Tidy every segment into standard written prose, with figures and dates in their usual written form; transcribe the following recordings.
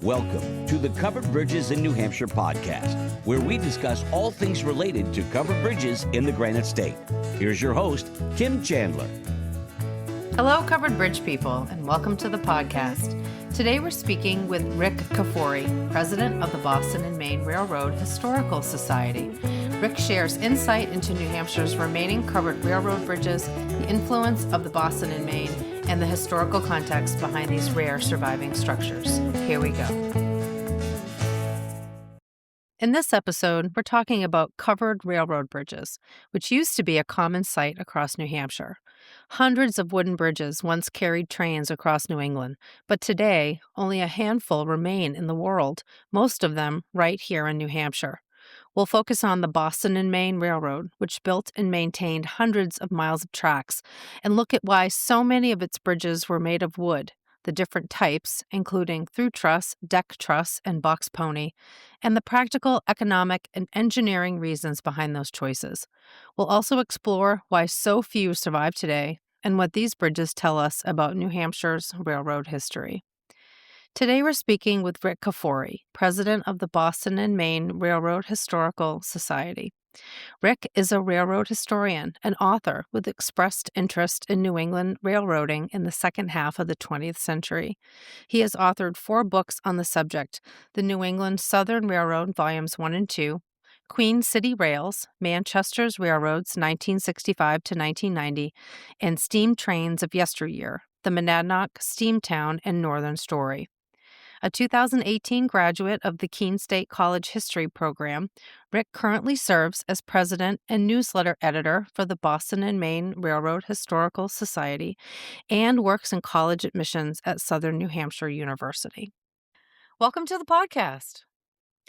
Welcome to the Covered Bridges in New Hampshire podcast, where we discuss all things related to covered bridges in the Granite State. Here's your host, Kim Chandler. Hello, Covered Bridge people, and welcome to the podcast. Today we're speaking with Rick Kfoury, president of the Boston and Maine Railroad Historical Society. Rick shares insight into New Hampshire's remaining covered railroad bridges, the influence of the Boston and Maine, and the historical context behind these rare surviving structures. Here we go. In this episode, we're talking about covered railroad bridges, which used to be a common sight across New Hampshire. Hundreds of wooden bridges once carried trains across New England, but today only a handful remain in the world, most of them right here in New Hampshire. We'll focus on the Boston and Maine Railroad, which built and maintained hundreds of miles of tracks, and look at why so many of its bridges were made of wood, the different types, including through truss, deck truss, and box pony, and the practical, economic, and engineering reasons behind those choices. We'll also explore why so few survive today and what these bridges tell us about New Hampshire's railroad history. Today we're speaking with Rick Kfoury, president of the Boston and Maine Railroad Historical Society. Rick is a railroad historian and author with expressed interest in New England railroading in the second half of the 20th century. He has authored 4 books on the subject: The New England Southern Railroad, Volumes 1 and 2, Queen City Rails, Manchester's Railroads, 1965 to 1990, and Steam Trains of Yesteryear, The Monadnock, Steamtown, and Northern Story. A 2018 graduate of the Keene State College History Program, Rick currently serves as president and newsletter editor for the Boston and Maine Railroad Historical Society and works in college admissions at Southern New Hampshire University. Welcome to the podcast.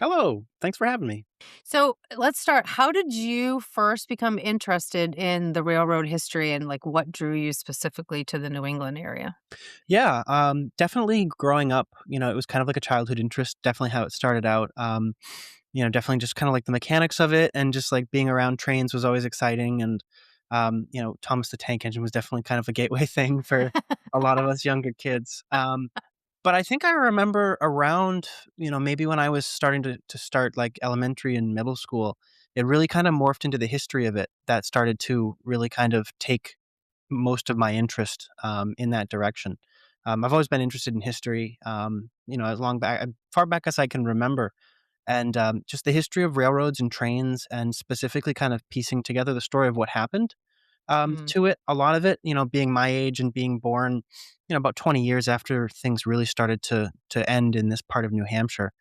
Hello. Thanks for having me. So let's start. How did you first become interested in the railroad history and what drew you specifically to the New England area? Yeah, definitely growing up, it was kind of like a childhood interest, definitely how it started out. Definitely just kind of like the mechanics of it and just like being around trains was always exciting. And, Thomas the Tank Engine was definitely kind of a gateway thing for a lot of us younger kids. But I think I remember around, maybe when I was starting to start like elementary and middle school, it really kind of morphed into the history of it that started to really kind of take most of my interest in that direction. I've always been interested in history, far back as I can remember, and just the history of railroads and trains, and specifically kind of piecing together the story of what happened to it. A lot of it, being my age and being born, about 20 years after things really started to end in this part of New Hampshire,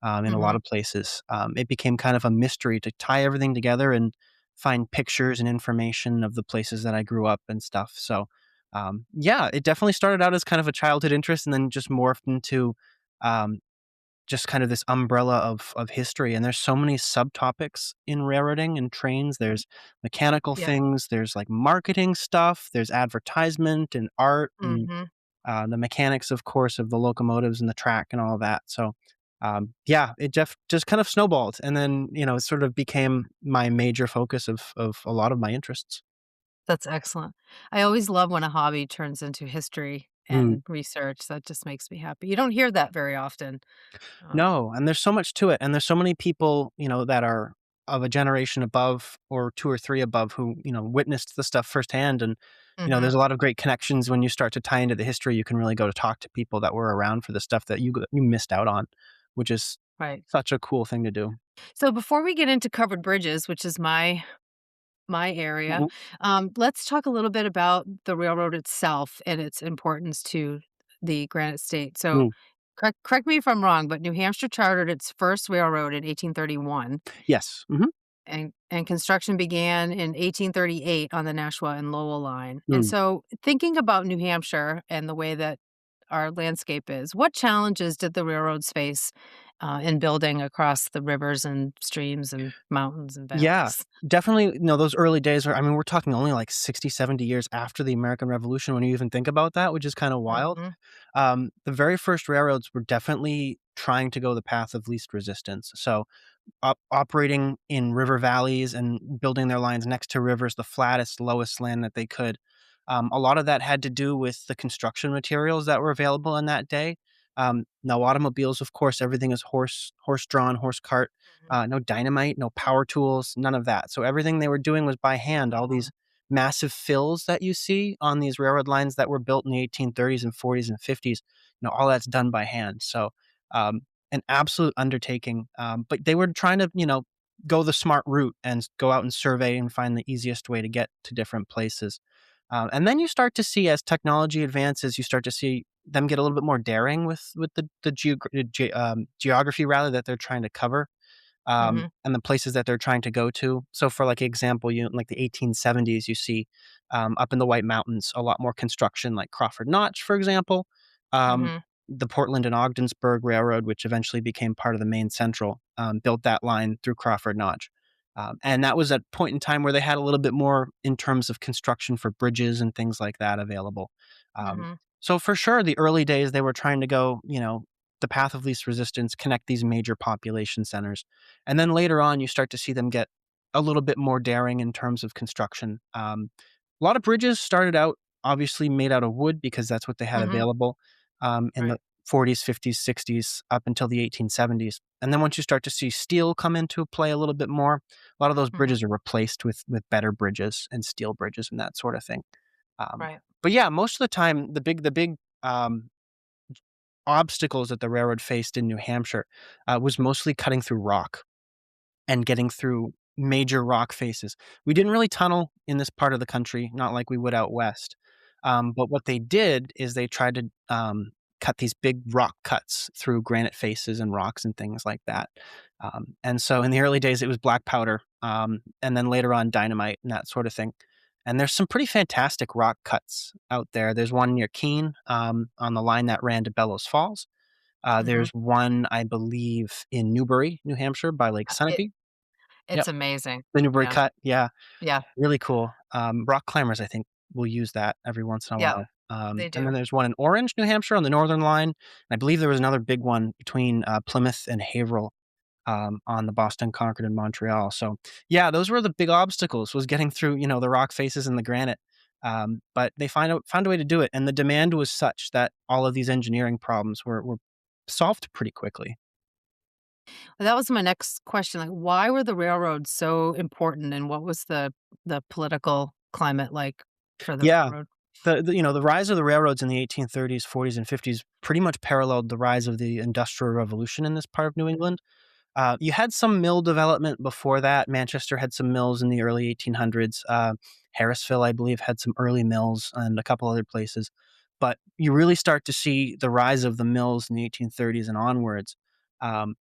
in a lot of places, it became kind of a mystery to tie everything together and find pictures and information of the places that I grew up and stuff. So, it definitely started out as kind of a childhood interest and then just morphed into um, just kind of this umbrella of history. And there's so many subtopics in railroading and trains. There's mechanical Yeah. things, there's like marketing stuff, there's advertisement and art and Mm-hmm. the mechanics, of course, of the locomotives and the track and all that. So, it just kind of snowballed, and then it sort of became my major focus of a lot of my interests. That's excellent. I always love when a hobby turns into history Mm. and research. That just makes me happy. You don't hear that very often. Um, No, and there's so much to it, and there's so many people that are of a generation above or 2 or 3 above who witnessed the stuff firsthand, and mhm. there's a lot of great connections when you start to tie into the history. You can really go to talk to people that were around for the stuff that you missed out on, which is Right. such a cool thing to do. So before we get into covered bridges, which is my area, let's talk a little bit about the railroad itself and its importance to the Granite State. So Mhm. correct me if I'm wrong, but New Hampshire chartered its first railroad in 1831, Yes. and construction began in 1838 on the Nashua and Lowell line. And Mm. so thinking about New Hampshire and the way that our landscape is, what challenges did the railroads face in building across the rivers and streams and mountains and Yeah, valleys? definitely, those early days are, I mean, we're talking only like 60, 70 years after the American Revolution when you even think about that, which is kind of wild. Mhm. The very first railroads were definitely trying to go the path of least resistance. So, operating in river valleys and building their lines next to rivers, the flattest, lowest land that they could. A lot of that had to do with the construction materials that were available in that day. No automobiles, of course, everything is horse drawn, horse cart. Mhm. No dynamite, no power tools, none of that. So everything they were doing was by hand. All Wow. these massive fills that you see on these railroad lines that were built in the 1830s and 40s and 50s, all that's done by hand. So um, an absolute undertaking. But they were trying to, go the smart route and go out and survey and find the easiest way to get to different places. And then you start to see, as technology advances, you start to see them get a little bit more daring with the geography rather that they're trying to cover, Mhm. and the places that they're trying to go to. So, for like example, in like the 1870s, you see up in the White Mountains a lot more construction, like Crawford Notch, for example. Um, Mhm. the Portland and Ogdensburg Railroad, which eventually became part of the Maine Central, built that line through Crawford Notch. And that was a point in time where they had a little bit more in terms of construction for bridges and things like that available. Um, Mhm. so for sure, the early days they were trying to go, the path of least resistance, connect these major population centers, and then later on, you start to see them get a little bit more daring in terms of construction. A lot of bridges started out obviously made out of wood because that's what they had Mhm. available in the Right. 40s, 50s, 60s, up until the 1870s. And then once you start to see steel come into play a little bit more, a lot of those Mhm. bridges are replaced with better bridges and steel bridges and that sort of thing. Um, Right. but yeah, most of the time, the big obstacles that the railroad faced in New Hampshire was mostly cutting through rock and getting through major rock faces. We didn't really tunnel in this part of the country, not like we would out west. But what they did is they tried to cut these big rock cuts through granite faces and rocks and things like that. And so in the early days, it was black powder, and then later on, dynamite and that sort of thing. And there's some pretty fantastic rock cuts out there. There's one near Keene on the line that ran to Bellows Falls. Mhm. There's one, I believe, in Newbury, New Hampshire, by Lake It Sunapee. it's Yep, amazing. the Newbury Yeah. Cut, yeah, Yeah. really cool. Rock climbers, I think, will use that every once in a Yeah. while. They And then do. there's one in Orange, New Hampshire, on the northern line, and I believe there was another big one between, Plymouth and Haverhill, on the Boston, Concord, and Montreal. So, yeah, those were the big obstacles, was getting through, the rock faces and the granite. But they found a way to do it, and the demand was such that all of these engineering problems were solved pretty quickly. Well, that was my next question, like, why were the railroads so important, and what was the political climate like for the Yeah. railroad? The rise of the railroads in the 1830s, 40s, and 50s pretty much paralleled the rise of the Industrial Revolution in this part of New Mhm. England. You had some mill development before that. Manchester had some mills in the early 1800s. Harrisville, I believe, had some early mills and a couple other places. But you really start to see the rise of the mills in the 1830s and onwards. Um,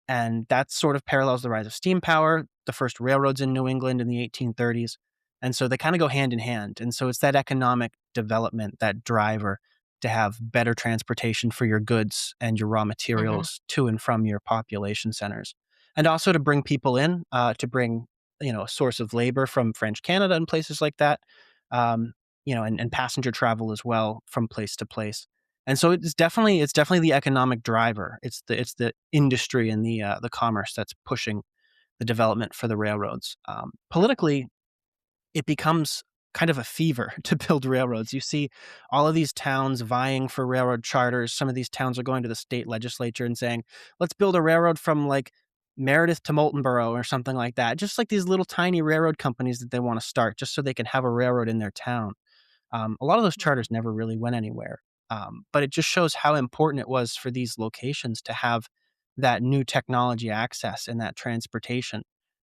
and that sort of parallels the rise of steam power, the first railroads in New England in the 1830s. And so they kind of go hand in hand. And so it's that economic development, that driver to have better transportation for your goods and your raw Mhm. materials to and from your population centers. And also to bring people in, to bring, a source of labor from French Canada and places like that, um, and passenger travel as well from place to place. And so it's definitely the economic driver. It's the industry and the commerce that's pushing the development for the railroads. Politically, it becomes kind of a fever to build railroads. You see all of these towns vying for railroad charters. Some of these towns are going to the state legislature and saying, "Let's build a railroad from like Meredith to Moultonborough or something like that." Just like these little tiny railroad companies that they want to start just so they can have a railroad in their town. A lot of those Mhm. charters never really went anywhere. But it just shows how important it was for these locations to have that new technology access and that transportation.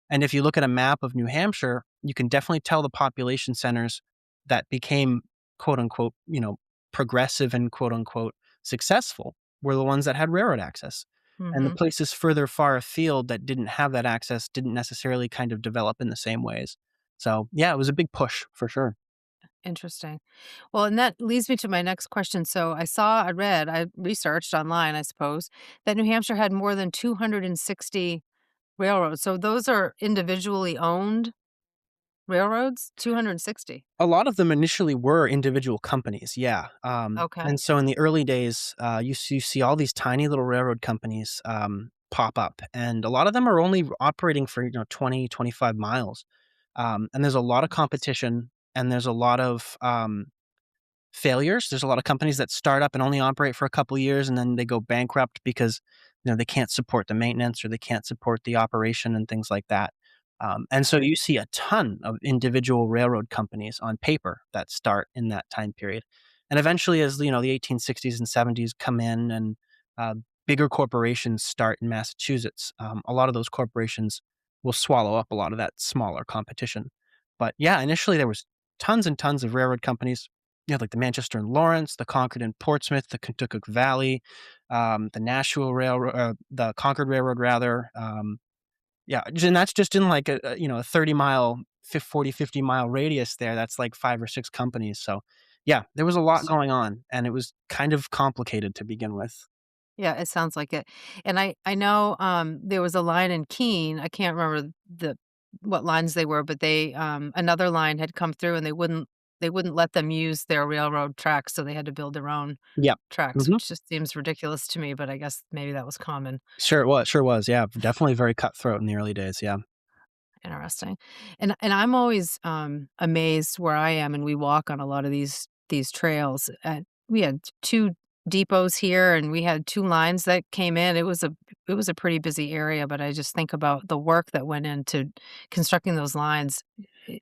And if you look at a map of New Hampshire, you can definitely tell the population centers that became quote unquote, progressive and quote unquote successful were the ones that had railroad access. And the Mhm. places further far afield that didn't have that access didn't necessarily kind of develop in the same ways. So, yeah, it was a big push for sure. Interesting. Well, and that leads me to my next question. So I read, I researched online, I suppose, that New Hampshire had more than 260 railroads. So those are individually owned railroads? 260. A lot of them initially were individual companies, yeah, Okay. and so in the early days, you see all these tiny little railroad companies, pop up, and a lot of them are only operating for, 20, 25 miles, and there's a lot of competition, and there's a lot of, failures. There's a lot of companies that start up and only operate for a couple of years and then they go bankrupt because they can't support the maintenance or they can't support the operation and things like that. And so you see a ton of individual railroad companies on paper that start in that time period. And eventually, as the 1860s and 70s come in and uh, bigger corporations start in Massachusetts, a lot of those corporations will swallow up a lot of that smaller competition. But yeah, initially there was tons and tons of railroad companies. You had like the Manchester and Lawrence, the Concord and Portsmouth, the Kentucky Valley, the Nashua Railroad, the Concord Railroad rather. Yeah, and that's just in like a 30-mile, 40, 50-mile radius there. That's like 5 or 6 companies. So, yeah, there was a lot going on, and it was kind of complicated to begin with. Yeah, it sounds like it. And I know, there was a line in Keene, I can't remember what lines they were, but another line had come through and they wouldn't let them use their railroad tracks, so they had to build their own Yeah. tracks, Mhm. which just seems ridiculous to me, but I guess maybe that was common. Sure was, yeah, definitely very cutthroat in the early days, yeah. Interesting. And I'm always, amazed where I am, and we walk on a lot of these trails, we had 2 depots here, and we had 2 lines that came in. It was a pretty busy area, but I just think about the work that went into constructing those lines.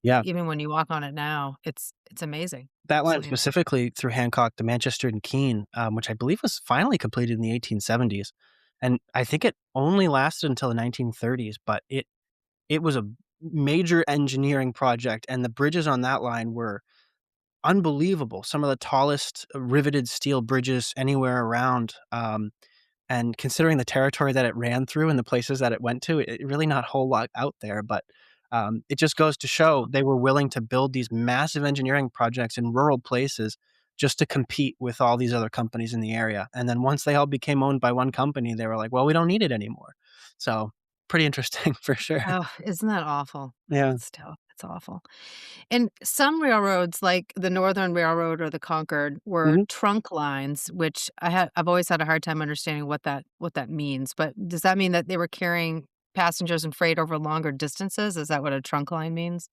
Yeah, Even when you walk on it now, it's amazing. that line Absolutely amazing. specifically through Hancock to Manchester and Keene, which I believe was finally completed in the 1870s, and I think it only lasted until the 1930s, but it was a major engineering project, and the bridges on that line were unbelievable. Some of the tallest riveted steel bridges anywhere around, and considering the territory that it ran through and the places that it went to, it really not a whole lot out there, but, it just goes to show they were willing to build these massive engineering projects in rural places just to compete with all these other companies in the area, and then once they all became owned by one company, they were like, "Well, we don't need it anymore." So, pretty interesting for sure. Oh, isn't that awful? Yeah. It's tough. It's awful. And some railroads, like the Northern Railroad or the Concord, were Mhm. trunk lines, which I've always had a hard time understanding what that means. But does that mean that they were carrying passengers and freight over longer distances? Is that what a trunk line means?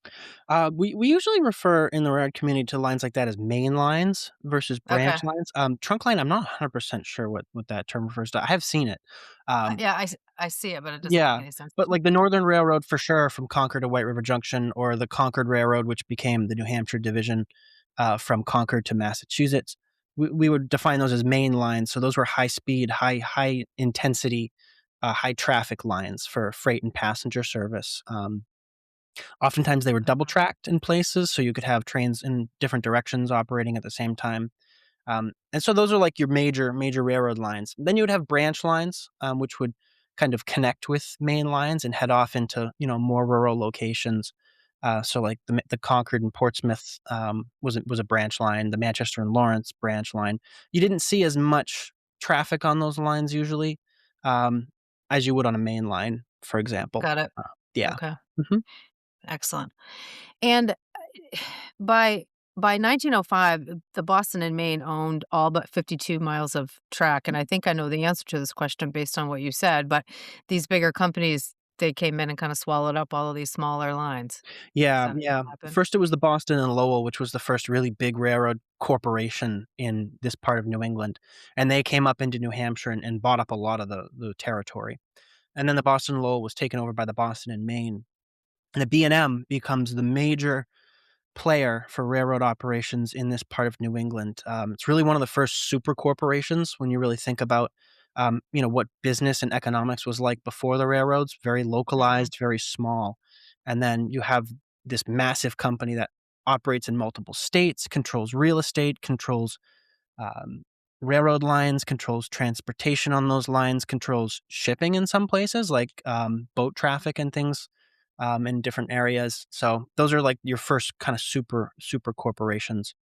We usually refer in the railroad community to lines like that as main lines versus Okay. branch lines. Trunk line, I'm not 100% sure what that term refers to. I have seen it. Um, Yeah, I see it, but it doesn't make yeah, any sense but to me. like the Northern Railroad for sure from Concord to White River Junction, or the Concord Railroad, which became the New Hampshire division from Concord to Massachusetts. We would define those as main lines. So those were high speed, high intensity, high traffic lines for freight and passenger service. Oftentimes, they were double Uh-huh. tracked in places, so you could have trains in different directions operating at the same time. And so those are like your major railroad lines. Then you would have branch lines, which would kind of connect with main lines and head off into more rural locations. So like the Concord and Portsmouth was a branch line. The Manchester and Lawrence branch line. You didn't see as much traffic on those lines usually um, as you would on a main line, for example. Got it. Uh, yeah. Okay. Mhm. Excellent. And by by 1905, the Boston and Maine owned all but 52 miles of track, and I think I know the answer to this question based on what you said, but these bigger companies, they came in and kinda swallowed up all of these smaller lines. Is Yeah, that yeah. what happened? First, it was the Boston and Lowell, which was the first really big railroad corporation in this part of New England, and they came up into New Hampshire and bought up a lot of the territory. And then the Boston and Lowell was taken over by the Boston and Maine, and the B&M becomes the major player for railroad operations in this part of New England. It's really one of the first super corporations when you really think about, what business and economics was like before the railroads. Very Mhm. localized, very small, and then you have this massive company that operates in multiple states, controls real estate, controls um, railroad lines, controls transportation on those lines, controls shipping in some places, like boat traffic and things in different areas. So those are like your first kind of super corporations.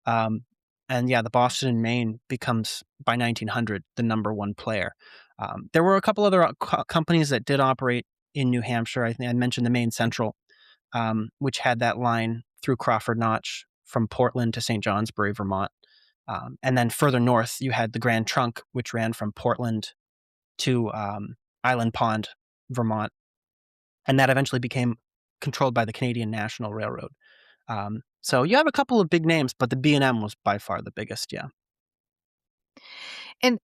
Um, and yeah, the Boston and Maine becomes by 1900 the number one player. There were a couple other companies that did operate in New Hampshire. I think I mentioned the Maine Central, which had that line through Crawford Notch from Portland to St. Johnsbury, Vermont. And then further north, you had the Grand Trunk, which ran from Portland to Island Pond, Vermont, and that eventually became controlled by the Canadian National Railroad. So you have a couple of big names, but the B&M was by far the biggest, yeah. And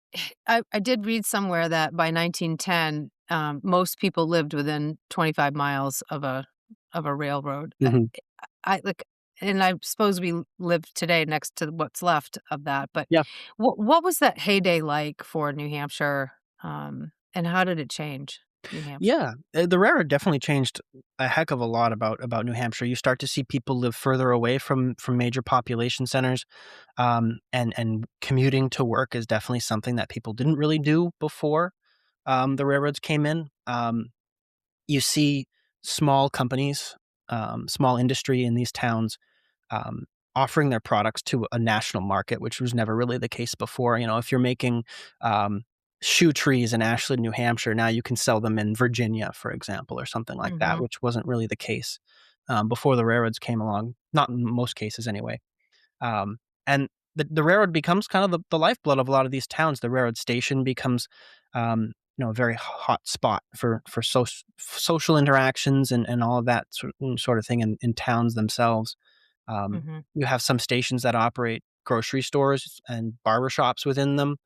I did read somewhere that by 1910, most people lived within 25 miles of a railroad. Mhm. I like, and I suppose we live today next to what's left of that. But Yeah. what was that heyday like for New Hampshire? And how did it change New Hampshire? Yeah, the railroad definitely changed a heck of a lot about New Hampshire. You start to see people live further away from major population centers, and commuting to work is definitely something that people didn't really do before the railroads came in. You see small companies, small industry in these towns um, offering their products to a national market, which was never really the case before. If you're making um, shoe trees in Ashland, New Hampshire, now you can sell them in Virginia, for example, or something like that, Mhm, which wasn't really the case before the railroads came along. Not in most cases, anyway. And the railroad becomes kind of the lifeblood of a lot of these towns. The railroad station becomes, a very hot spot for social interactions and all of that sort of thing in towns themselves. mhm, You have some stations that operate grocery stores and barber shops within them.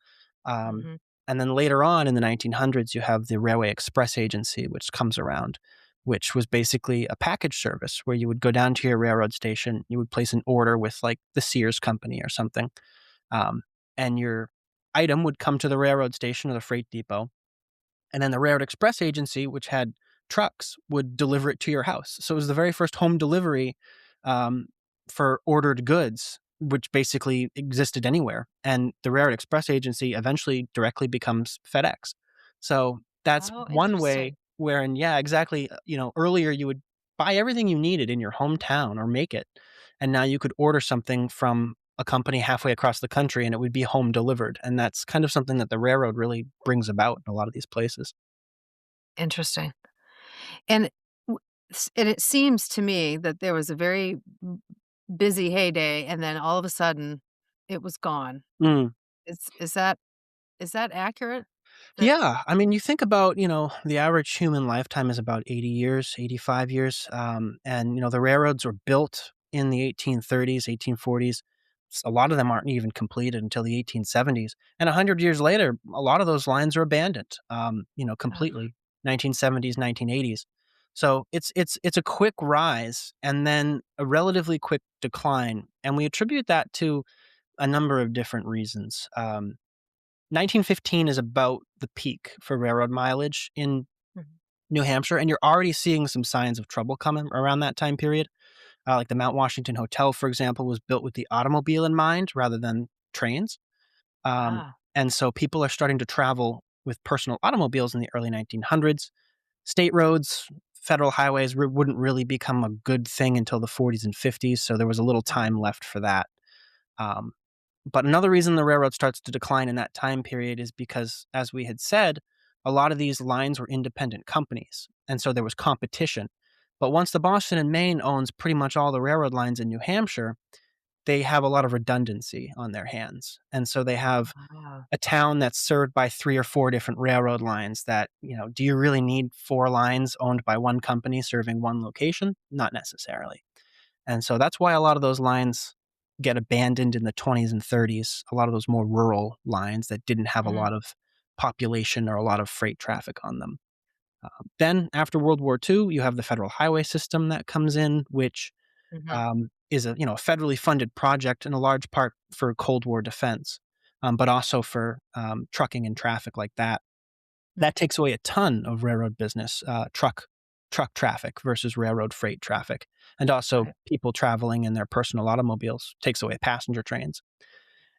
Um, mhm. and then later on in the 1900s, you have the Railway Express Agency, which comes around, which was basically a package service where you would go down to your railroad station, you would place an order with like the Sears Company or something, um, and your item would come to the railroad station or the freight depot, and then the Railroad Express Agency, which had trucks, would deliver it to your house. So it was the very first home delivery um, for ordered goods, which basically existed anywhere. And the Railroad Express Agency eventually directly becomes FedEx. So that's Oh, one way interesting. wherein, yeah, exactly. Earlier you would buy everything you needed in your hometown or make it. And now you could order something from a company halfway across the country and it would be home delivered. And that's kind of something that the railroad really brings about in a lot of these places. Interesting. And and it seems to me that there was a very busy heyday, and then all of a sudden, it was gone. Mm. Is that accurate? That Yeah, I mean, you think about, the average human lifetime is about 80 years, 85 years. And, the railroads were built in the 1830s, 1840s. A lot of them aren't even completed until the 1870s. And 100 years later, a lot of those lines are abandoned, ugh, completely. 1970s, 1980s. So it's a quick rise and then a relatively quick decline. And we attribute that to a number of different reasons. 1915 is about the peak for railroad mileage in mhm. New Hampshire, and you're already seeing some signs of trouble coming around that time period. Like the Mount Washington Hotel, for example, was built with the automobile in mind rather than trains. Um, Ah, and so people are starting to travel with personal automobiles in the early 1900s. State roads, federal highways wouldn't really become a good thing until the 40s and 50s, so there was a little mhm, time left for that. Um, but another reason the railroad starts to decline in that time period is because, as we had said, a lot of these lines were independent companies, and so there was competition. But once the Boston and Maine owns pretty much all the railroad lines in New Hampshire, they have a lot of redundancy on their hands. And so they have ah, a town that's served by 3 or 4 different railroad lines that, do you really need 4 lines owned by one company serving one location? Not necessarily. And so that's why a lot of those lines get abandoned in the 20s and 30s, a lot of those more rural lines that didn't have a mhm, lot of population or a lot of freight traffic on them. Then after World War II, you have the federal highway system that comes in, which mhm, is a federally funded project in a large part for Cold War defense, but also for trucking and traffic like that. mm, That takes away a ton of railroad business, truck traffic versus railroad freight traffic, and also right, people traveling in their personal automobiles takes away passenger trains.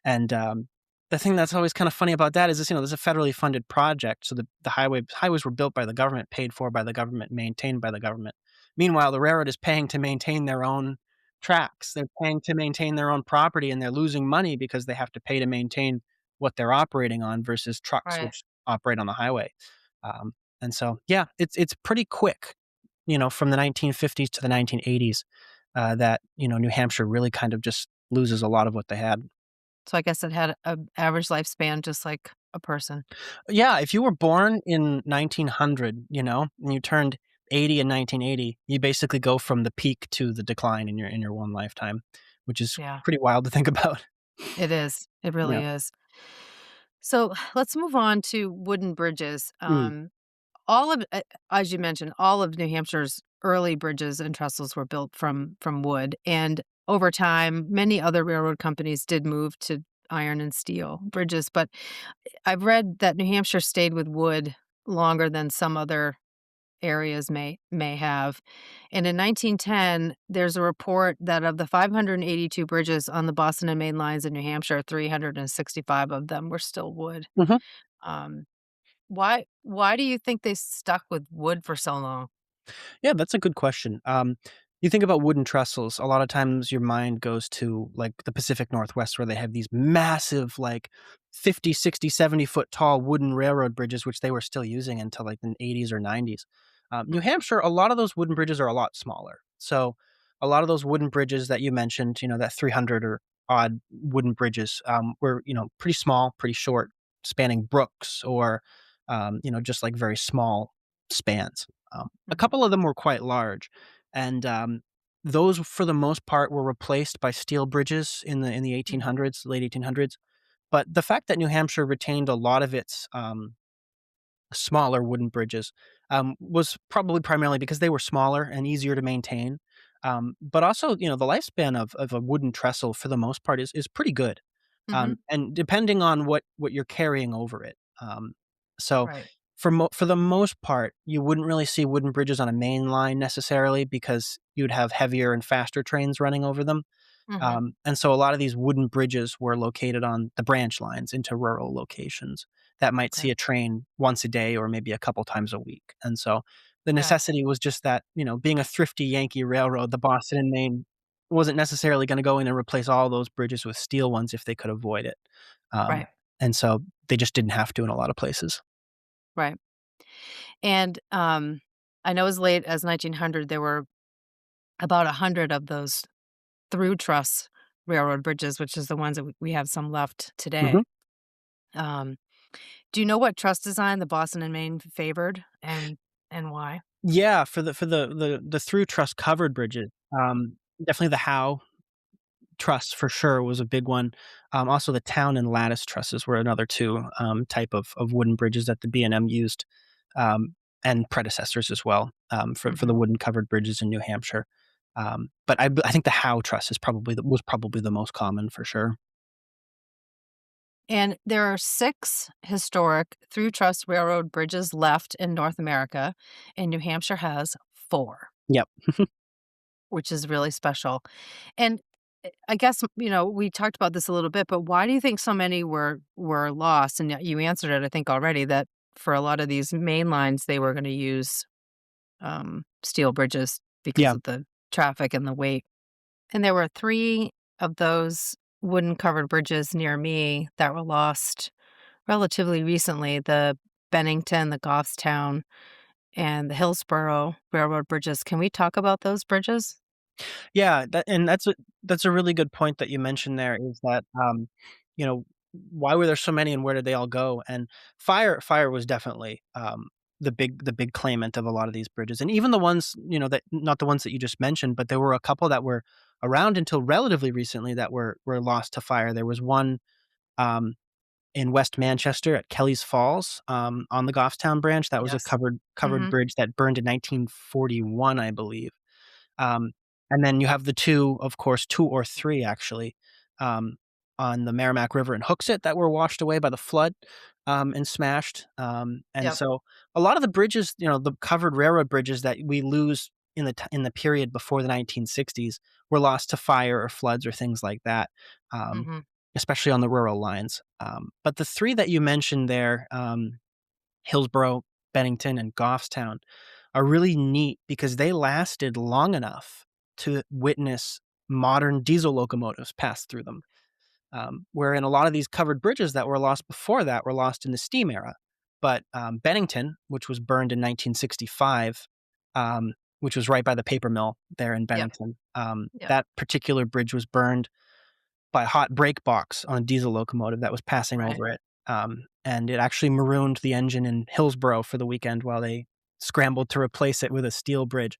And the thing that's always kind of funny about that is this, this is a federally funded project, so the highways were built by the government, paid for by the government, maintained by the government. Meanwhile, the railroad is paying to maintain their own tracks. They're paying to maintain their own property, and they're losing money because they have to pay to maintain what they're operating on versus trucks right. which operate on the highway. Um, and so, yeah, it's pretty quick, from the 1950s to the 1980s, that New Hampshire really kind of just loses a lot of what they had. So I guess it had a average lifespan just like a person. Yeah, if you were born in 1900, and you turned 1980 and 1980, you basically go from the peak to the decline in your one lifetime, which is Yeah, pretty wild to think about. it is. It really Yeah. is. So let's move on to wooden bridges. Mm. All of, as you mentioned, all of New Hampshire's early bridges and trestles were built from wood, and over time, many other railroad companies did move to iron and steel bridges. But I've read that New Hampshire stayed with wood longer than some other areas may have. And in 1910, there's a report that of the 582 bridges on the Boston and Maine lines in New Hampshire, 365 of them were still wood. Mhm. Um, why do you think they stuck with wood for so long? Yeah, that's a good question. You think about wooden trestles, a lot of times your mind goes to like the Pacific Northwest where they have these massive, like 50, 60, 70 foot tall wooden railroad bridges, which they were still using until like the 80s or 90s. New Mhm, Hampshire, a lot of those wooden bridges are a lot smaller. So a lot of those wooden bridges that you mentioned, that 300 or odd wooden bridges were, pretty small, pretty short, spanning brooks or, just like very small spans. A mhm, couple of them were quite large, and those, for the most part, were replaced by steel bridges in the mhm, 1800s, late 1800s. But the fact that New Hampshire retained a lot of its smaller wooden bridges, was probably primarily because they were smaller and easier to maintain. But also, the lifespan of a wooden trestle for the most part is pretty good, mhm. and depending on what you're carrying over it. So Right. for the most part, you wouldn't really see wooden bridges on a main line necessarily because you'd have heavier and faster trains running over them. Mhm. And so a lot of these wooden bridges were located on the branch lines into rural locations that might Okay. see a train once a day or maybe a couple times a week. And so the Okay. necessity was just that, being a thrifty Yankee railroad, the Boston and Maine wasn't necessarily going to go in and replace all those bridges with steel ones if they could avoid it. Um, Right. and so they just didn't have to in a lot of places. Right. And I know as late as 1900, there were about 100 of those through truss railroad bridges, which is the ones that we have some left today. Mhm. Um, do you know what truss design the Boston and Maine favored and why? Yeah, for the through truss covered bridges, definitely the Howe truss for sure was a big one. Also the town and lattice trusses were another two, type of wooden bridges that the B&M used, and predecessors as well, for the Mhm. wooden covered bridges in New Hampshire. But I think the Howe truss was probably the most common for sure. And there are 6 historic through truss railroad bridges left in North America, and New Hampshire has 4, Yep. which is really special. And I guess, we talked about this a little bit, but why do you think so many were lost? And you answered it, I think, already, that for a lot of these main lines, they were gonna use, steel bridges because Yeah. of the traffic and the weight. And there were 3 of those wooden covered bridges near me that were lost relatively recently, the Bennington, the Goffstown, and the Hillsborough Railroad bridges. Can we talk about those bridges? Yeah, that's a really good point that you mentioned there is that, you know, why were there so many and where did they all go? And fire was definitely, the big claimant of a lot of these bridges. And even the ones, that not the ones that you just mentioned, but there were a couple that were around until relatively recently that were lost to fire. There was one, um, in West Manchester at Kelly's Falls, on the Goffstown branch. That was a Yes. covered Mhm. bridge that burned in 1941, I believe. Um, and then you have the 2, of course, 2 or 3 actually, um, on the Merrimack River and Hooksett that were washed away by the flood, and smashed. And Yep. so a lot of the bridges, the covered railroad bridges that we lose in the period before the 1960s were lost to fire or floods or things like that, um, Mhm. especially on the rural lines. But the 3 that you mentioned there, Hillsborough, Bennington, and Goffstown are really neat because they lasted long enough to witness modern diesel locomotives pass through them. Wherein a lot of these covered bridges that were lost before that were lost in the steam era. But Bennington, which was burned in 1965, which was right by the paper mill there in Yep. Bennington, Yep. that particular bridge was burned by a hot brake box on a diesel locomotive that was passing Right. over it. And it actually marooned the engine in Hillsborough for the weekend while they scrambled to replace it with a steel bridge.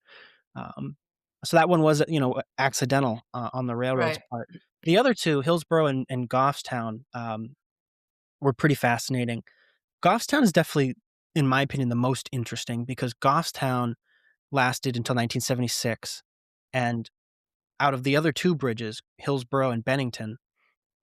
Um, so that one was, accidental on the railroad's Right. part. The other two, Hillsborough and Goffstown, were pretty fascinating. Goffstown is definitely, in my opinion, the most interesting because Goffstown lasted until 1976, and out of the other two bridges, Hillsborough and Bennington,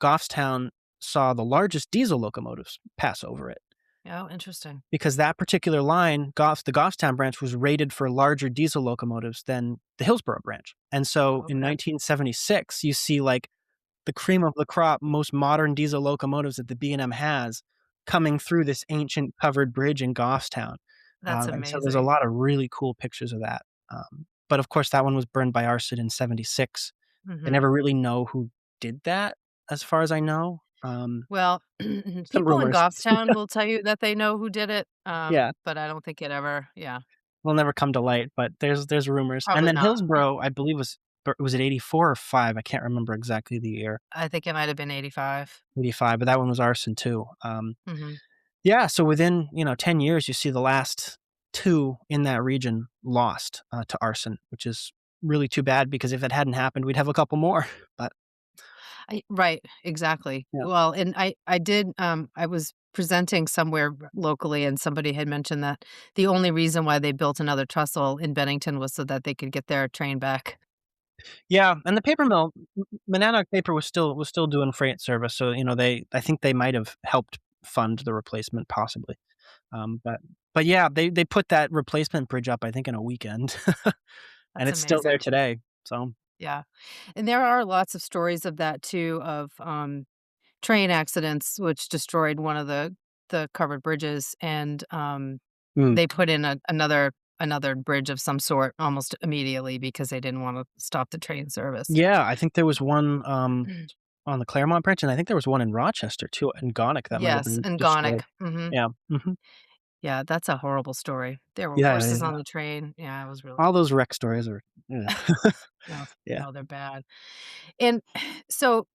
Goffstown saw the largest diesel locomotives pass over it Oh, interesting. because that particular line, the Goffstown branch, was rated for larger diesel locomotives than the Hillsborough branch. And so in Okay. 1976, you see like the cream of the crop, most modern diesel locomotives that the B&M has coming through this ancient covered bridge in Goffstown. That's And so there's a amazing. lot of really cool pictures of that. But of course, that one was burned by arson in 76. They Mhm. never really know who did that, as far as I know. Well, Some people in rumors. Goffstown will tell you that they know who did it, Yeah, but I don't think it ever will never come to light, but there's rumors. And probably then not. Hillsborough, I believe was it 84 or 5? I can't remember exactly the year. I think it might have been 85. 85, but that one was arson too. Mhm. Yeah, so within, 10 years, you see the last 2 in that region lost, to arson, which is really too bad because if it hadn't happened, we'd have a couple more, but Right, exactly. yeah. Well, and I did, I was presenting somewhere locally, and somebody had mentioned that the only reason why they built another trestle in Bennington was so that they could get their train back. Yeah, and the paper mill, Monadnock Paper was still doing freight service, so, I think they might have helped fund the replacement possibly, but yeah, they put that replacement bridge up, I think, in a weekend, and That's it's still there amazing. today, so Yeah, and there are lots of stories of that too, of, train accidents which destroyed one of the covered bridges, and, mm. they put in another bridge of some sort almost immediately because they didn't wanna stop the train service. Yeah, I think there was one, on the Claremont branch, and I think there was one in Rochester too, in Gonick that might have Yes, been and destroyed. Gonick, mhm. Yeah, mhm. Yeah, that's a horrible story. There were Yeah, horses yeah. on the train. Yeah, it was really All those wreck stories are yeah. no, Yeah. no, they're bad. And so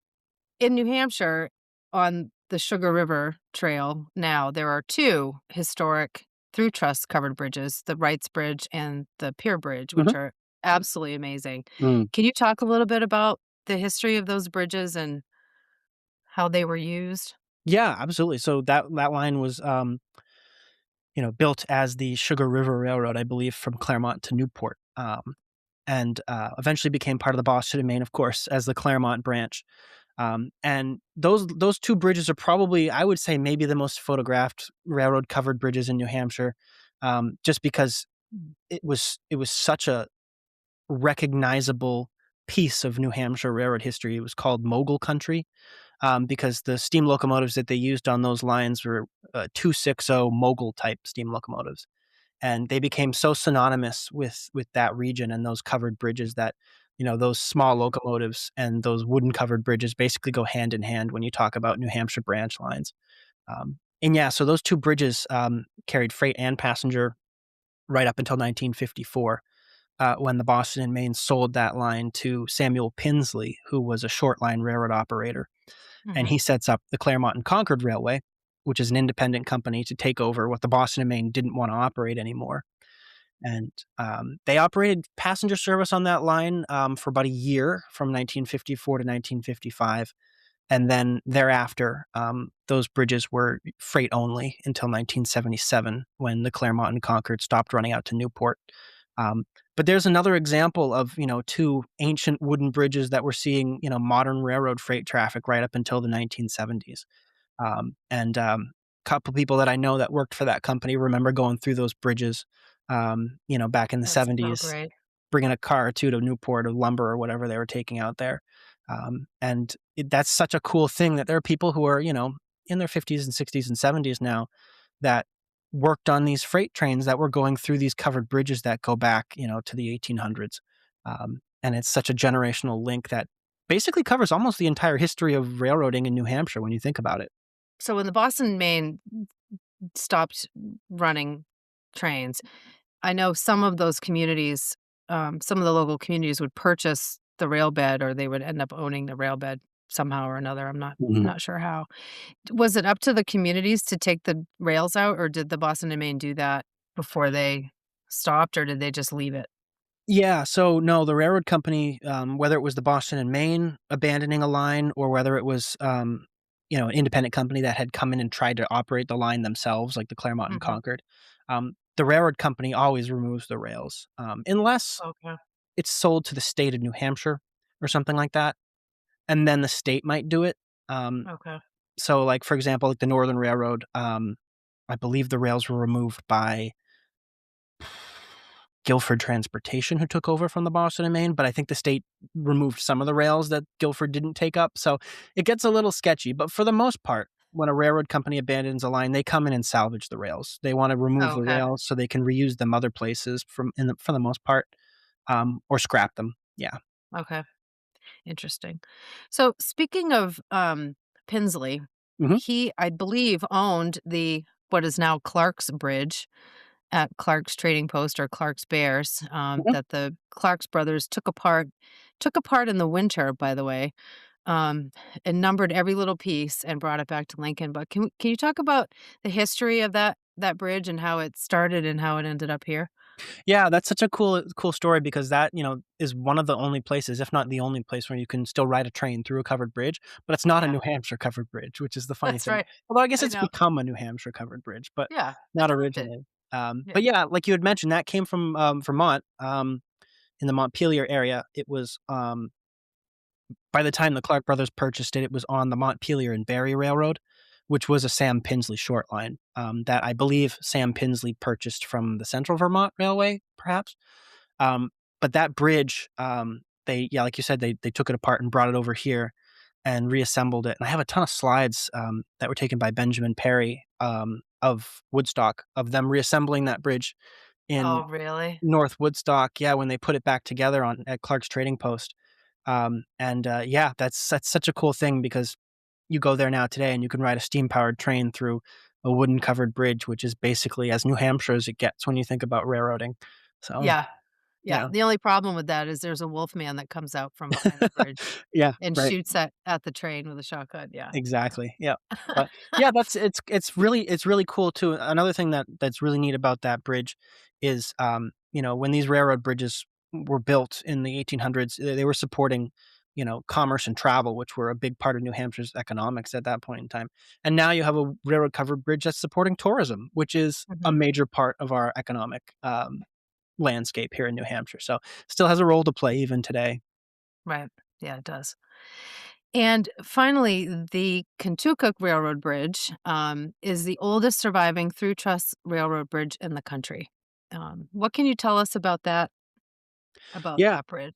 in New Hampshire, on the Sugar River Trail now, there are 2 historic through truss covered bridges, the Wrights Bridge and the Pier Bridge, which Mhm. are absolutely amazing. Mm. Can you talk a little bit about the history of those bridges and how they were used? Yeah, absolutely. So that line was, built as the Sugar River Railroad, I believe, from Claremont to Newport, and, eventually became part of the Boston and Maine, of course, as the Claremont branch. And those 2 bridges are probably, I would say, maybe the most photographed railroad covered bridges in New Hampshire, just because it was such a recognizable piece of New Hampshire railroad history. It was called Mogul Country, because the steam locomotives that they used on those lines were 260 Mogul type steam locomotives, and they became so synonymous with that region and those covered bridges that those small locomotives and those wooden covered bridges basically go hand in hand when you talk about New Hampshire branch lines. And yeah, so those 2 bridges carried freight and passenger right up until 1954, when the Boston and Maine sold that line to Samuel Pinsley, who was a short line railroad operator, and Mhm. he sets up the Claremont and Concord Railway, which is an independent company to take over what the Boston and Maine didn't want to operate anymore. And they operated passenger service on that line for about a year from 1954 to 1955. And then thereafter, those bridges were freight only until 1977 when the Claremont and Concord stopped running out to Newport. Um, but there's another example of 2 ancient wooden bridges that were seeing modern railroad freight traffic right up until the 1970s. And couple people that I know that worked for that company remember going through those bridges, back in the That's so 70s, great. bringing a car or 2 to Newport of lumber or whatever they were taking out there. And that's such a cool thing that there are people who are, in their 50s and 60s and 70s now that worked on these freight trains that were going through these covered bridges that go back, to the 1800s. And it's such a generational link that basically covers almost the entire history of railroading in New Hampshire when you think about it. So when the Boston and Maine stopped running trains, I know some of those communities, some of the local communities would purchase the rail bed, or they would end up owning the rail bed somehow or another. I'm Mhm. not sure how. Was it up to the communities to take the rails out, or did the Boston and Maine do that before they stopped, or did they just leave it? Yeah, so no, the railroad company, whether it was the Boston and Maine abandoning a line or whether it was, an independent company that had come in and tried to operate the line themselves, like the Claremont and Mhm. Concord, the railroad company always removes the rails, unless Okay. it's sold to the state of New Hampshire or something like that, and then the state might do it. Um, Okay. so, like, for example, like the Northern Railroad, I believe the rails were removed by Guilford Transportation, who took over from the Boston and Maine, but I think the state removed some of the rails that Guilford didn't take up, so it gets a little sketchy, but for the most part, when a railroad company abandons a line, they come in and salvage the rails. They wanna remove the Okay. rails so they can reuse them other places for the most part, or scrap them. Yeah. Okay. Interesting. So speaking of Pinsley, Mhm, he, I believe, owned the what is now Clark's Bridge at Clark's Trading Post or Clark's Bears, mhm. that the Clark's brothers took apart in the winter, by the way, um, and numbered every little piece and brought it back to Lincoln. But can you talk about the history of that bridge and how it started and how it ended up here? Yeah, that's such a cool story because that, is one of the only places, if not the only place where you can still ride a train through a covered bridge, but it's not a Yeah, New Hampshire covered bridge, which is the funny that's thing. right. Although I guess I it's know. become a New Hampshire covered bridge, but Yeah, not adopted. originally. Yeah. But yeah, like you had mentioned, that came from, Vermont, in the Montpelier area. It was, by the time the Clark brothers purchased it, it was on the Montpelier and Barrie Railroad, which was a Sam Pinsley short line, that I believe Sam Pinsley purchased from the Central Vermont Railway, perhaps. Um, but that bridge, like you said, they took it apart and brought it over here and reassembled it. And I have a ton of slides, that were taken by Benjamin Perry, of Woodstock, of them reassembling that bridge in Oh, really? North Woodstock, yeah, when they put it back together on at Clark's Trading Post. Yeah, that's such a cool thing because you go there now today and you can ride a steam powered train through a wooden covered bridge, which is basically as New Hampshire as it gets when you think about railroading. So, Yeah. Yeah, yeah. the only problem with that is there's a wolf man that comes out from behind the bridge Yeah, and right. shoots at the train with a shotgun, yeah. Exactly, yeah. But, yeah, it's really cool too. Another thing that's really neat about that bridge is, when these railroad bridges were built in the 1800s, they were supporting, commerce and travel, which were a big part of New Hampshire's economics at that point in time. And now you have a railroad covered bridge that's supporting tourism, which is a Mhm. major part of our economic, landscape here in New Hampshire. So, still has a role to play even today. Right. Yeah, it does. And finally, the Kentucky Railroad Bridge, is the oldest surviving through truss railroad bridge in the country. What can you tell us about Yeah. that bridge?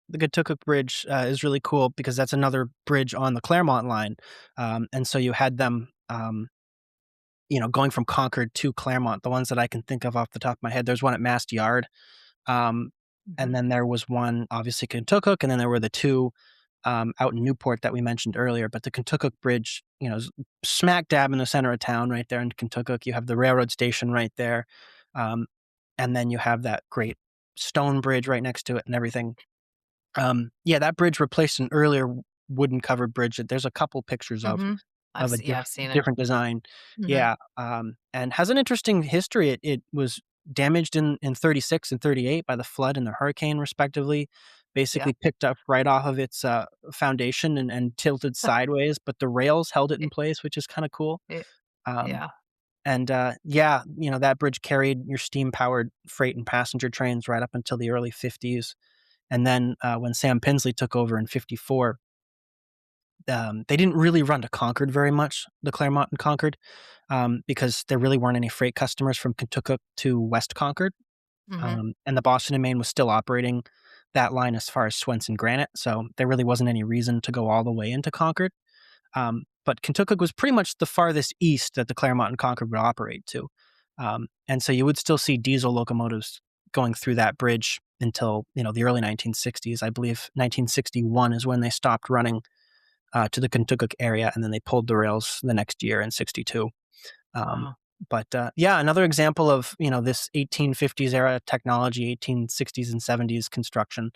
The Kentucky Bridge, is really cool because that's another bridge on the Claremont line, and so you had them, going from Concord to Claremont, the ones that I can think of off the top of my head. There's one at Mast Yard, um, and Mhm. then there was one, obviously, Kentucky, and then there were the 2, out in Newport that we mentioned earlier, but the Kentucky Bridge, is smack dab in the center of town right there in Kentucky. You have the railroad station right there, um, and then you have that great stone bridge right next to it and everything. Yeah, that bridge replaced an earlier wooden covered bridge that there's a couple pictures Mhm. of a Yeah, I've seen it. different design. Mhm. Yeah, and has an interesting history. It was damaged in '36 and '38 by the flood and the hurricane, respectively. Yeah. Basically picked up right off of its, foundation and tilted sideways, but the rails held it in It place, which is kinda cool. it Um, yeah. yeah, that bridge carried your steam-powered freight and passenger trains right up until the early '50s. And then, when Sam Pinsley took over in '54, they didn't really run to Concord very much, the Claremont and Concord, because there really weren't any freight customers from Kentucky to West Concord, Mhm. and the Boston and Maine was still operating that line as far as Swenson Granite, so there really wasn't any reason to go all the way into Concord. But Kentucky was pretty much the farthest east that the Claremont and Concord would operate to. And so you would still see diesel locomotives going through that bridge until, the early 1960s. I believe 1961 is when they stopped running, to the Kentucky area, and then they pulled the rails the next year in '62. Um, Wow. yeah, another example of, this 1850s era technology, 1860s and '70s construction,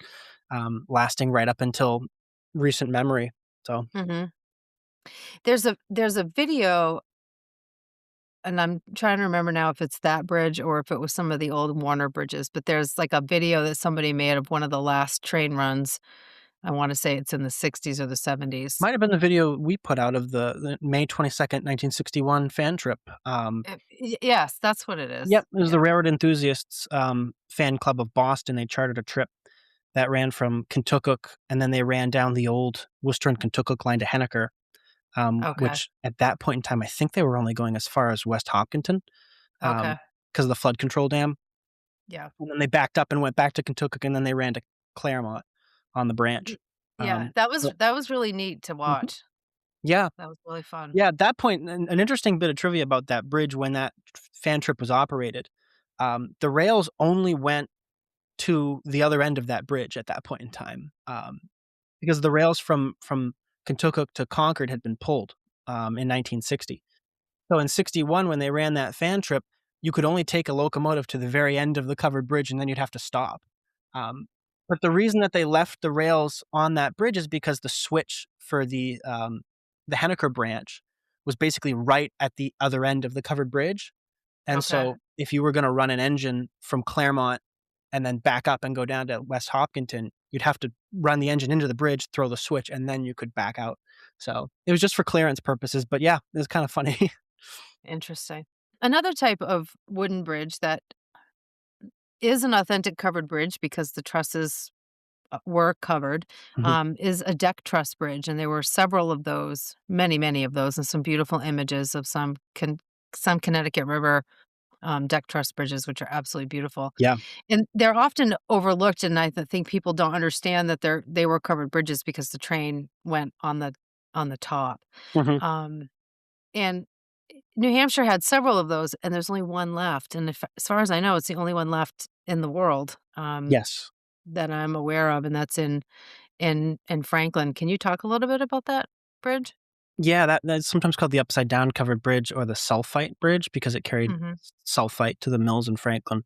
lasting right up until recent memory. So, Mhm. There's a video and I'm trying to remember now if it's that bridge or if it was some of the old Warner bridges, but there's, like, a video that somebody made of one of the last train runs. I wanna say it's in the '60s or the '70s. Might have been the video we put out of the May 22nd, 1961 fan trip. Yes, that's what it is. Yep, it was the Yeah. Railroad Enthusiasts, fan club of Boston. They chartered a trip that ran from Kentucky, and then they ran down the old Worcester and Kentucky line to Henniker, Okay. which at that point in time, I think they were only going as far as West Hopkinton, Okay. because of the flood control dam, Yeah. and then they backed up and went back to Kentucky, and then they ran to Claremont on the branch. Y Yeah, But that was really neat to Mhm. watch. Yeah. That was really fun. Yeah, at that point, an interesting bit of trivia about that bridge when that fan trip was operated, the rails only went to the other end of that bridge at that point in time, because the rails from Kentucky to Concord had been pulled, in 1960. So in '61, when they ran that fan trip, you could only take a locomotive to the very end of the covered bridge, and then you'd have to stop. Um, but the reason that they left the rails on that bridge is because the switch for the Henniker branch was basically right at the other end of the covered bridge, and Okay. so if you were gonna run an engine from Claremont and then back up and go down to West Hopkinton, you'd have to run the engine into the bridge, throw the switch, and then you could back out. So, it was just for clearance purposes, but yeah, it was kinda funny. Interesting. Another type of wooden bridge that is an authentic covered bridge because the trusses were covered, Mhm. is a deck truss bridge, and there were several of those, many, many of those, and some beautiful images of some Connecticut River deck truss bridges, which are absolutely beautiful. Yeah. And they're often overlooked, and think people don't understand that they were covered bridges because the train went on the top. Mhm. Um, and New Hampshire had several of those, and there's only one left. And as far as I know, it's the only one left in the world Yes. that I'm aware of, and that's in Franklin. Can you talk a little bit about that bridge? Yeah, that's sometimes called the upside down covered bridge or the sulfite bridge because it carried Hmm. sulfite to the mills in Franklin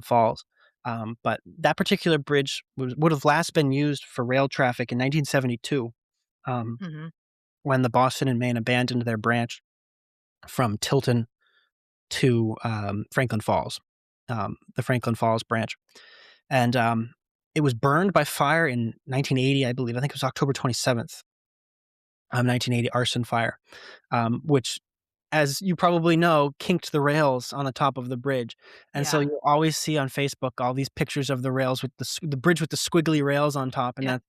Falls. But that particular bridge would have last been used for rail traffic in 1972, um, Hmm. when the Boston and Maine abandoned their branch from Tilton to Franklin Falls, the Franklin Falls branch. And it was burned by fire in 1980, I believe. I think it was October 27th, 1980, arson fire, which, as you probably know, kinked the rails on the top of the bridge. And so Yeah. you always see on Facebook all these pictures of the rails with the bridge with the squiggly rails on top, and Yeah. that's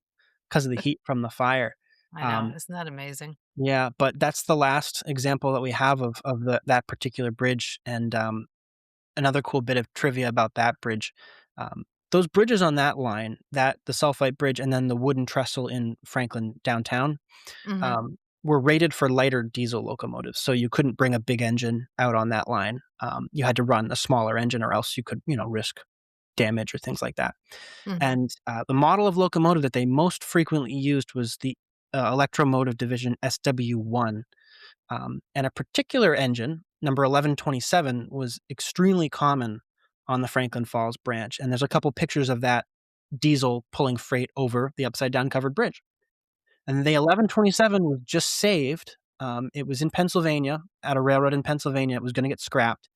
because of the heat from the fire. I know. Um, Isn't that amazing? yeah, but that's the last example that we have of that particular bridge. And another cool bit of trivia about that bridge, those bridges on that line, that the sulfite bridge and then the wooden trestle in Franklin downtown, Hmm. um, were rated for lighter diesel locomotives, so you couldn't bring a big engine out on that line. You had to run a smaller engine or else you could, risk damage or things like that. Hmm. And, the model of locomotive that they most frequently used was the, Electromotive Division SW1, and a particular engine, number 1127, was extremely common on the Franklin Falls branch, and there's a couple pictures of that diesel pulling freight over the upside down covered bridge. And the 1127 was just saved. It was in Pennsylvania, at a railroad in Pennsylvania. It was gonna get scrapped,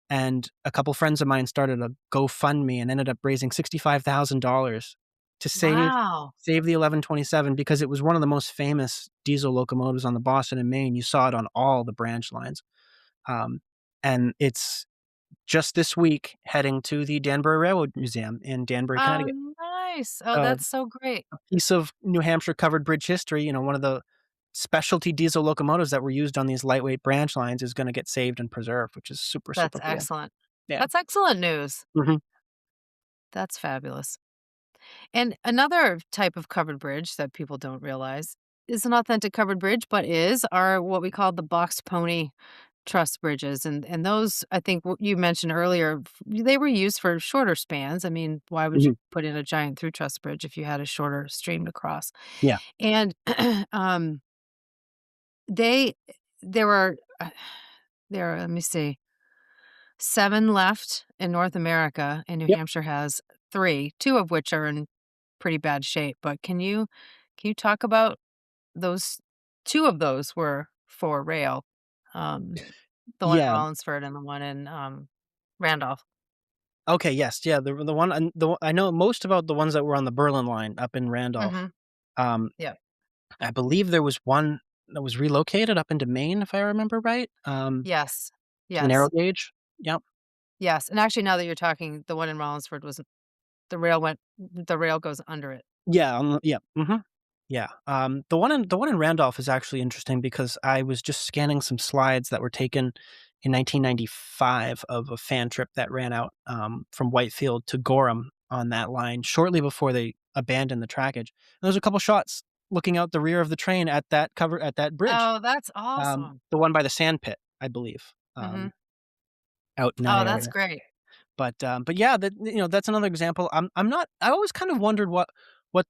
and a couple friends of mine started a GoFundMe and ended up raising $65,000 to Wow. save the 1127 because it was one of the most famous diesel locomotives on the Boston and Maine. You saw it on all the branch lines. Um, and it's just this week heading to the Danbury Railroad Museum in Danbury, Oh, Connecticut. nice. Oh, Uh, that's so great. Piece of New Hampshire covered bridge history, one of the specialty diesel locomotives that were used on these lightweight branch lines is gonna get saved and preserved, which is super, That's super cool. excellent. Yeah. That's excellent news. Mhm. That's fabulous. And another type of covered bridge that people don't realize is an authentic covered bridge, but are what we call the box pony truss bridges. And those, I think what you mentioned earlier, they were used for shorter spans. I mean, why would you Mhm. put in a giant through truss bridge if you had a shorter stream to cross? Yeah. And they there were let me see, 7 left in North America, and New Yep. Hampshire has 3, 2 of which are in pretty bad shape, but can you talk about those? 2 of those were for rail. Um The one in Yeah. Rollinsford and the one in, Randolph. Okay, yes, yeah, the one and I know most about the ones that were on the Berlin line up in Randolph. Mhm. Um, Yep. I believe there was one that was relocated up into Maine, if I remember right, Yes. to the narrow Yes. gauge. Yep. Yes, and actually, now that you're talking, the one in Rollinsford was the rail goes under it. Yeah, yeah, mhm. Yeah, the one in Randolph is actually interesting because I was just scanning some slides that were taken in 1995 of a fan trip that ran out, from Whitefield to Gorham on that line shortly before they abandoned the trackage. And there's a couple shots looking out the rear of the train at that bridge, Oh, that's awesome. the one by the sand pit, I believe, Mhm. out in that Oh, that's area. great. But yeah, that's another example. I'm not. I always kind of wondered what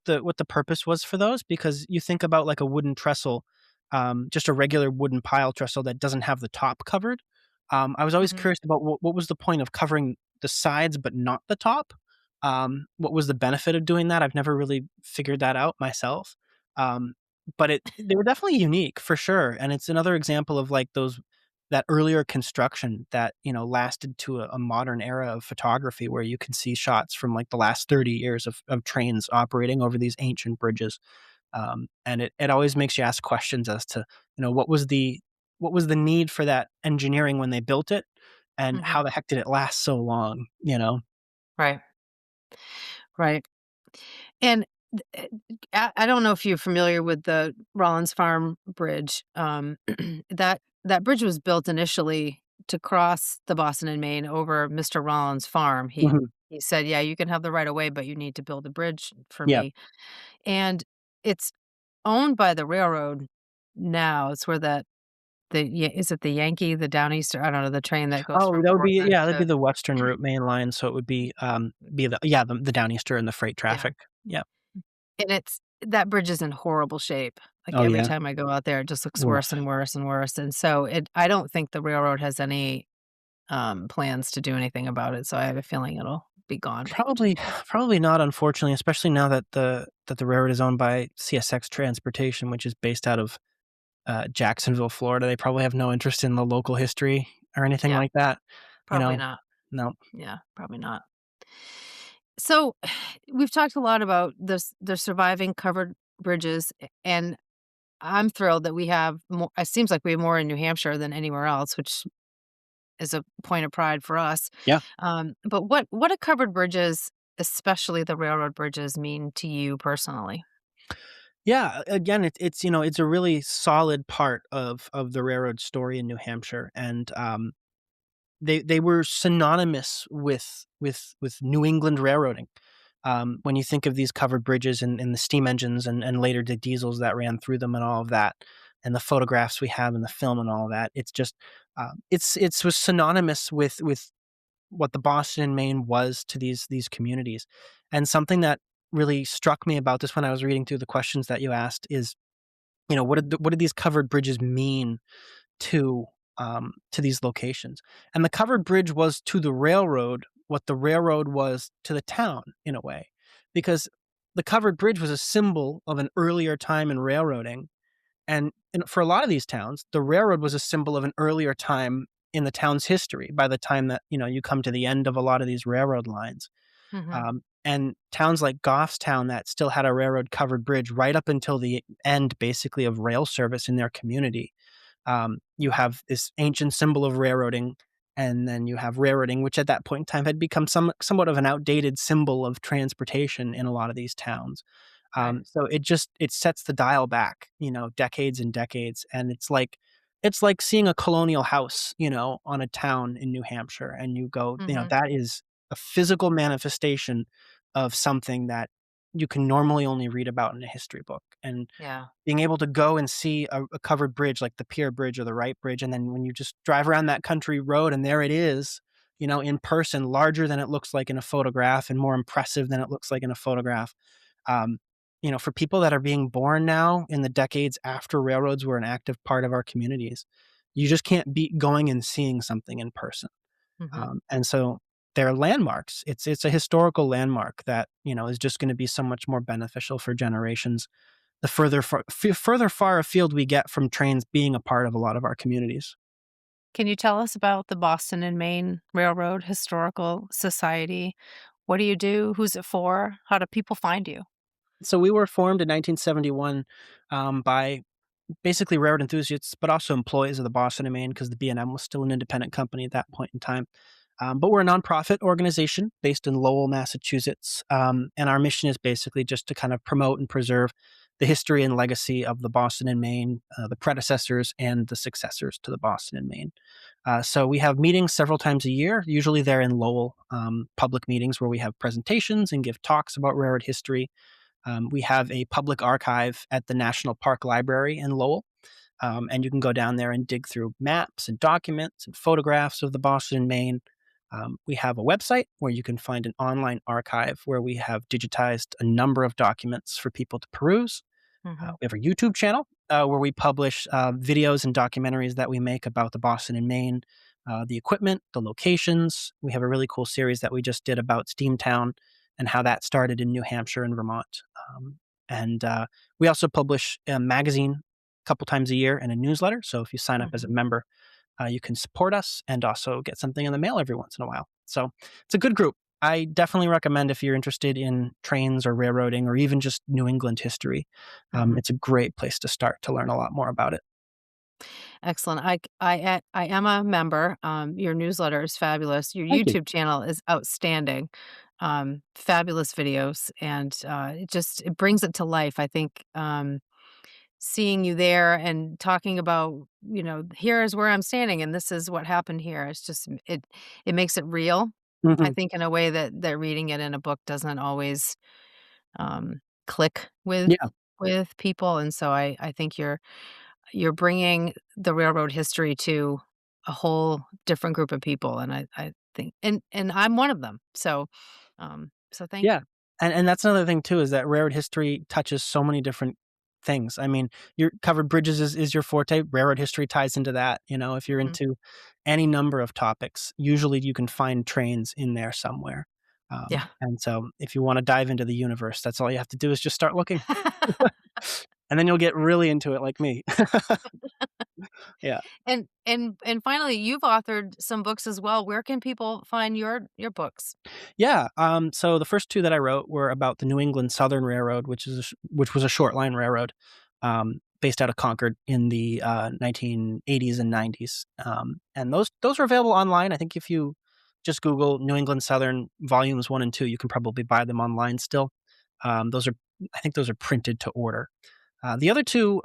the purpose was for those because you think about like a wooden trestle, just a regular wooden pile trestle that doesn't have the top covered. I was always Mhm. curious about what was the point of covering the sides but not the top. What was the benefit of doing that? I've never really figured that out myself. Um, but they were definitely unique for sure, and it's another example of like those that earlier construction that, lasted to a modern era of photography where you can see shots from like the last 30 years of trains operating over these ancient bridges. And it always makes you ask questions as to, what was the need for that engineering when they built it and how Mhm. the heck did it last so long? Right. Right. And I don't know if you're familiar with the Rollins Farm Bridge. That bridge was built initially to cross the Boston and Maine over Mr. Rollins' farm. He Mhm. he said, "Yeah, you can have the right of way, but you need to build a bridge for Yeah. me." And it's owned by the railroad now. It's where is it the Yankee, the Downeaster? I don't know, the train that goes Oh, from that would be Portland yeah, that'd be to the Western Route main line, so it would be the Downeaster and the freight yeah. traffic. Yeah. And that bridge is in horrible shape. Like, Oh, every yeah. time I go out there, it just looks worse Oof. and worse and worse, and so I don't think the railroad has any, plans to do anything about it, so I have a feeling it'll be gone. Probably not, unfortunately, especially now that the railroad is owned by CSX Transportation, which is based out of, Jacksonville, Florida. They probably have no interest in the local history or anything Yeah, like that, you probably know? not. No. Yeah, probably not. So, we've talked a lot about the surviving covered bridges, and I'm thrilled that we have more it seems like we have more in New Hampshire than anywhere else, which is a point of pride for us. Yeah. But what do covered bridges, especially the railroad bridges, mean to you personally? Yeah, again, it's a really solid part of the railroad story in New Hampshire, and, they were synonymous with New England railroading. When you think of these covered bridges and the steam engines and later the diesels that ran through them and all of that, and the photographs we have in the film and all of that, it's just it's was synonymous with what the Boston and Maine was to these communities. And something that really struck me about this when I was reading through the questions that you asked is, what did these covered bridges mean to to these locations? And the covered bridge was to the railroad what the railroad was to the town in a way, because the covered bridge was a symbol of an earlier time in railroading, and for a lot of these towns, the railroad was a symbol of an earlier time in the town's history. By the time that you come to the end of a lot of these railroad lines, Mhm. and towns like Goffstown that still had a railroad covered bridge right up until the end, basically, of rail service in their community. You have this ancient symbol of railroading, and then you have railroading, which at that point in time had become somewhat of an outdated symbol of transportation in a lot of these towns. Right. So it sets the dial back, decades and decades, and it's like seeing a colonial house, on a town in New Hampshire, and you go, Mhm. that is a physical manifestation of something that you can normally only read about in a history book, and Yeah. being able to go and see a covered bridge like the Pier Bridge or the Wright Bridge, and then when you just drive around that country road and there it is, in person, larger than it looks like in a photograph and more impressive than it looks like in a photograph. Um, for people that are being born now in the decades after railroads were an active part of our communities, you just can't beat going and seeing something in person. Mhm. And so they're landmarks. It's a historical landmark that, is just gonna be so much more beneficial for generations the further far afield we get from trains being a part of a lot of our communities. Can you tell us about the Boston and Maine Railroad Historical Society? What do you do? Who's it for? How do people find you? So we were formed in 1971 by basically railroad enthusiasts, but also employees of the Boston and Maine because the B&M was still an independent company at that point in time. But we're a nonprofit organization based in Lowell, Massachusetts. And our mission is basically just to kind of promote and preserve the history and legacy of the Boston and Maine, the predecessors and the successors to the Boston and Maine. So we have meetings several times a year. Usually they're in Lowell, public meetings where we have presentations and give talks about railroad history. We have a public archive at the National Park Library in Lowell. And you can go down there and dig through maps and documents and photographs of the Boston and Maine. We have a website where you can find an online archive where we have digitized a number of documents for people to peruse. Hmm. We have a YouTube channel where we publish videos and documentaries that we make about the Boston and Maine, the equipment, the locations. We have a really cool series that we just did about Steamtown and how that started in New Hampshire and Vermont. And we also publish a magazine a couple times a year and a newsletter. So if you sign up as a member, you can support us and also get something in the mail every once in a while. So it's a good group. I definitely recommend if you're interested in trains or railroading or even just New England history. It's a great place to start to learn a lot more about it. Excellent. I am a member. Your newsletter is fabulous. Your Thank you. YouTube channel is outstanding. Fabulous videos, and it brings it to life. I think seeing you there and talking about, here is where I'm standing and this is what happened here. It's just it makes it real. I Mhm. think in a way that reading it in a book doesn't always click Yeah. with people, and so I think you're bringing the railroad history to a whole different group of people, and I think and I'm one of them. So thank Yeah. you. And that's another thing too, is that railroad history touches so many different things. I mean, your covered bridges is your forte. Railroad history ties into that. If you're Mhm. into any number of topics, usually you can find trains in there somewhere. Yeah. And so if you want to dive into the universe, that's all you have to do is just start looking. And then you'll get really into it like me. Yeah. And finally, you've authored some books as well. Where can people find your books? Yeah. So the first two that I wrote were about the New England Southern Railroad, which was a short line railroad, based out of Concord in the 1980s and 90s. And those are available online. I think if you just Google New England Southern Volumes 1 and 2, you can probably buy them online still. Those are I think those are printed to order. The other two,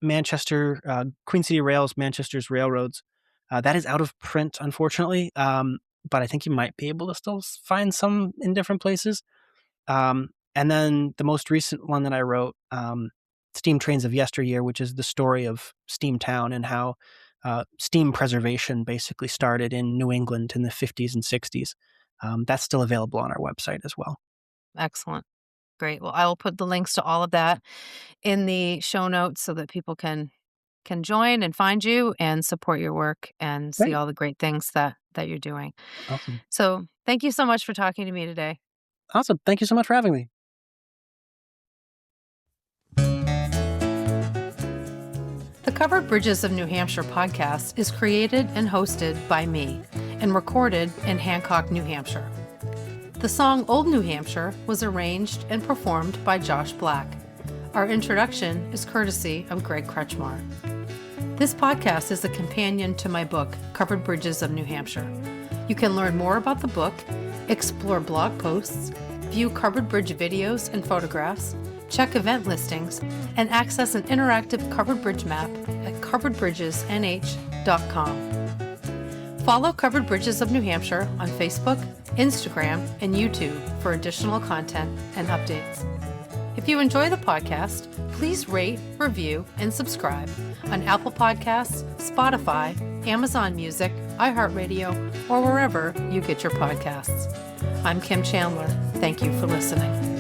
Manchester, Queen City Rails, Manchester's Railroads, that is out of print, unfortunately. But I think you might be able to still find some in different places. And then the most recent one that I wrote, Steam Trains of Yesteryear, which is the story of Steamtown and how steam preservation basically started in New England in the 50s and 60s. That's still available on our website as well. Excellent. Great. Well, I will put the links to all of that in the show notes so that people can join and find you and support your work and see Great. all the great things that you're doing. Awesome. So, thank you so much for talking to me today. Awesome. Thank you so much for having me. The Covered Bridges of New Hampshire podcast is created and hosted by me and recorded in Hancock, New Hampshire. The song Old New Hampshire was arranged and performed by Josh Black. Our introduction is courtesy of Greg Kretschmar. This podcast is a companion to my book, Covered Bridges of New Hampshire. You can learn more about the book, explore blog posts, view covered bridge videos and photographs, check event listings, and access an interactive covered bridge map at coveredbridgesnh.com. Follow Covered Bridges of New Hampshire on Facebook, Instagram, and YouTube for additional content and updates. If you enjoy the podcast, please rate, review, and subscribe on Apple Podcasts, Spotify, Amazon Music, iHeartRadio, or wherever you get your podcasts. I'm Kim Chandler. Thank you for listening.